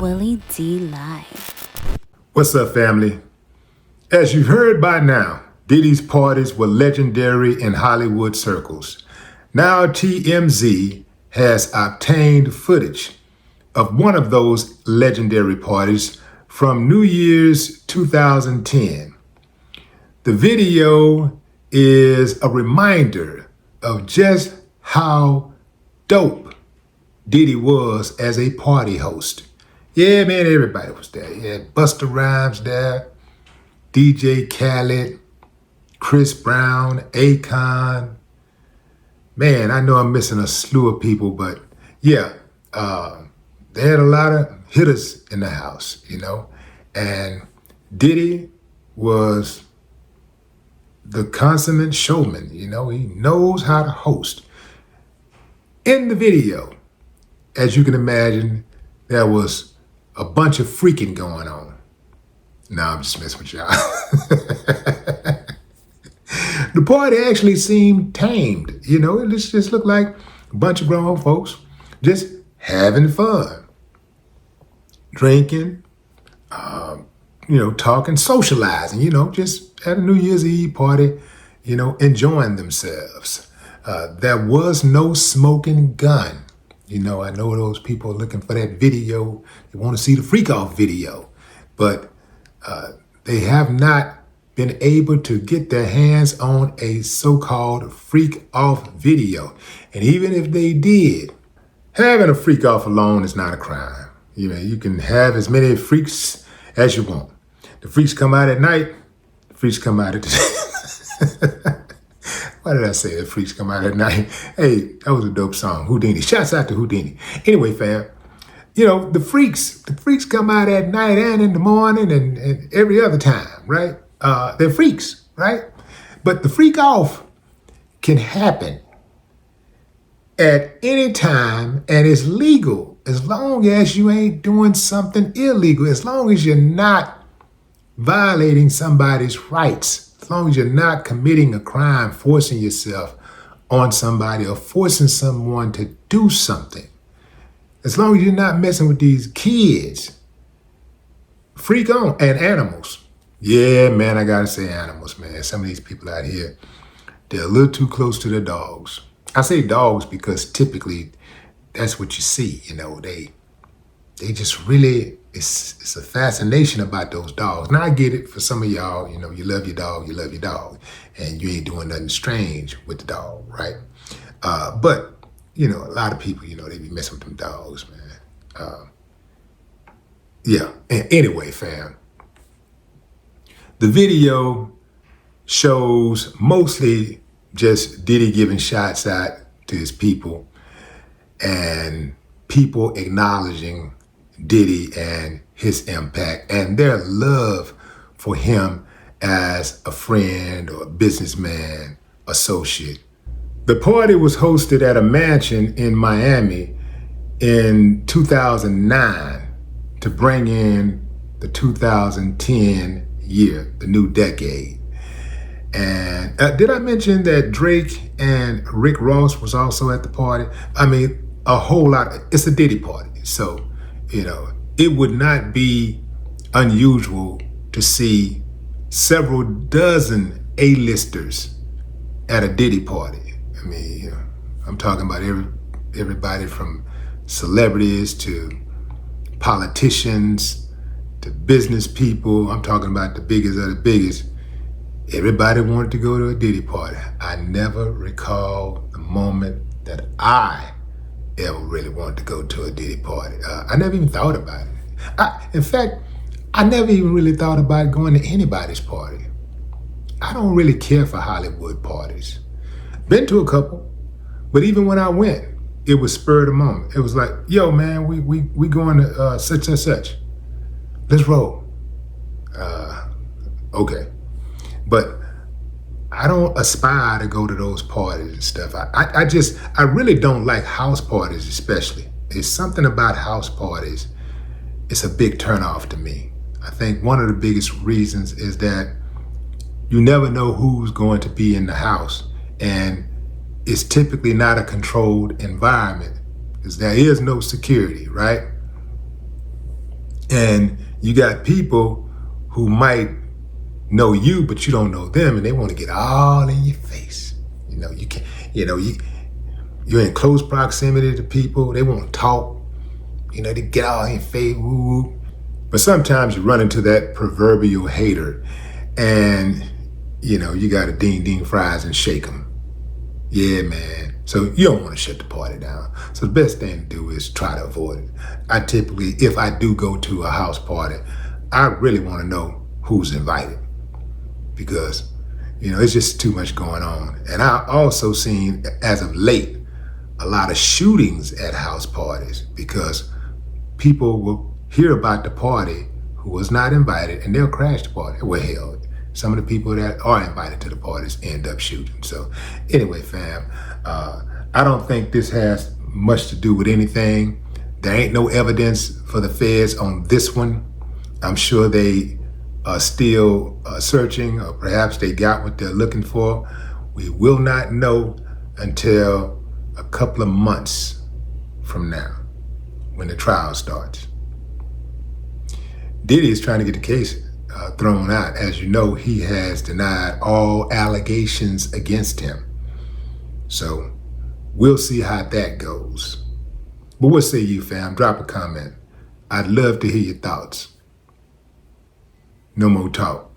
Willie D Live. What's up, family? As you've heard by now, Diddy's parties were legendary in Hollywood circles. Now TMZ has obtained footage of one of those legendary parties from New Year's 2010. The video is a reminder of just how dope Diddy was as a party host. Yeah, man, everybody was there. You had Busta Rhymes there, DJ Khaled, Chris Brown, Akon. Man, I know I'm missing a slew of people, but yeah, they had a lot of hitters in the house, and Diddy was the consummate showman. He knows how to host. In the video, as you can imagine, there was a bunch of freaking going on. Nah, I'm just messing with y'all. The party actually seemed tamed. It just looked like a bunch of grown folks just having fun. Drinking, talking, socializing, just at a New Year's Eve party, enjoying themselves. There was no smoking gun. I know those people are looking for that video. They want to see the freak off video, but they have not been able to get their hands on a so-called freak off video. And even if they did, having a freak off alone is not a crime. You can have as many freaks as you want. The freaks come out at night, the freaks come out at the Why did I say the freaks come out at night? Hey, that was a dope song. Houdini. Shouts out to Houdini. Anyway, fam, the freaks come out at night and in the morning and every other time, right? They're freaks, right? But the freak off can happen at any time and it's legal as long as you ain't doing something illegal, as long as you're not violating somebody's rights. As long as you're not committing a crime, forcing yourself on somebody or forcing someone to do something. As long as you're not messing with these kids. Freak on. And animals. Yeah, man, I gotta say animals, man. Some of these people out here, they're a little too close to their dogs. I say dogs because typically that's what you see. They just really, it's a fascination about those dogs. Now I get it for some of y'all, you love your dog, and you ain't doing nothing strange with the dog, right? But, a lot of people, they be messing with them dogs, man. Yeah, and anyway, fam, the video shows mostly just Diddy giving shots out to his people and people acknowledging Diddy and his impact and their love for him as a friend or a businessman, associate. The party was hosted at a mansion in Miami in 2009 to bring in the 2010 year, the new decade. And did I mention that Drake and Rick Ross was also at the party? I mean, a whole lot. It's a Diddy party. So, it would not be unusual to see several dozen A-listers at a Diddy party. I mean, I'm talking about everybody from celebrities to politicians to business people. I'm talking about the biggest of the biggest. Everybody wanted to go to a Diddy party. I never recall the moment that I ever really wanted to go to a Diddy party. I never even thought about it. In fact, I never even really thought about going to anybody's party. I don't really care for Hollywood parties. Been to a couple, but even when I went, it was spur of the moment. It was like, yo, man, we going to such and such. Let's roll. Okay. But I don't aspire to go to those parties and stuff. I really don't like house parties especially. There's something about house parties, it's a big turnoff to me. I think one of the biggest reasons is that you never know who's going to be in the house. And it's typically not a controlled environment because there is no security, right? And you got people who might know you, but you don't know them, and they want to get all in your face. You can, you're in close proximity to people. They won't talk. They get all in your face. Woo. But sometimes you run into that proverbial hater, and you got to ding fries and shake them. Yeah, man. So you don't want to shut the party down. So the best thing to do is try to avoid it. I typically, if I do go to a house party, I really want to know who's invited, because it's just too much going on. And I also seen, as of late, a lot of shootings at house parties, because people will hear about the party who was not invited, and they'll crash the party. Well, hell, some of the people that are invited to the parties end up shooting. So anyway, fam, I don't think this has much to do with anything. There ain't no evidence for the feds on this one. I'm sure they are still searching, or perhaps they got what they're looking for. We will not know until a couple of months from now, when the trial starts. Diddy is trying to get the case thrown out. As you know, he has denied all allegations against him. So we'll see how that goes. But what say you, fam? Drop a comment. I'd love to hear your thoughts. No more talk.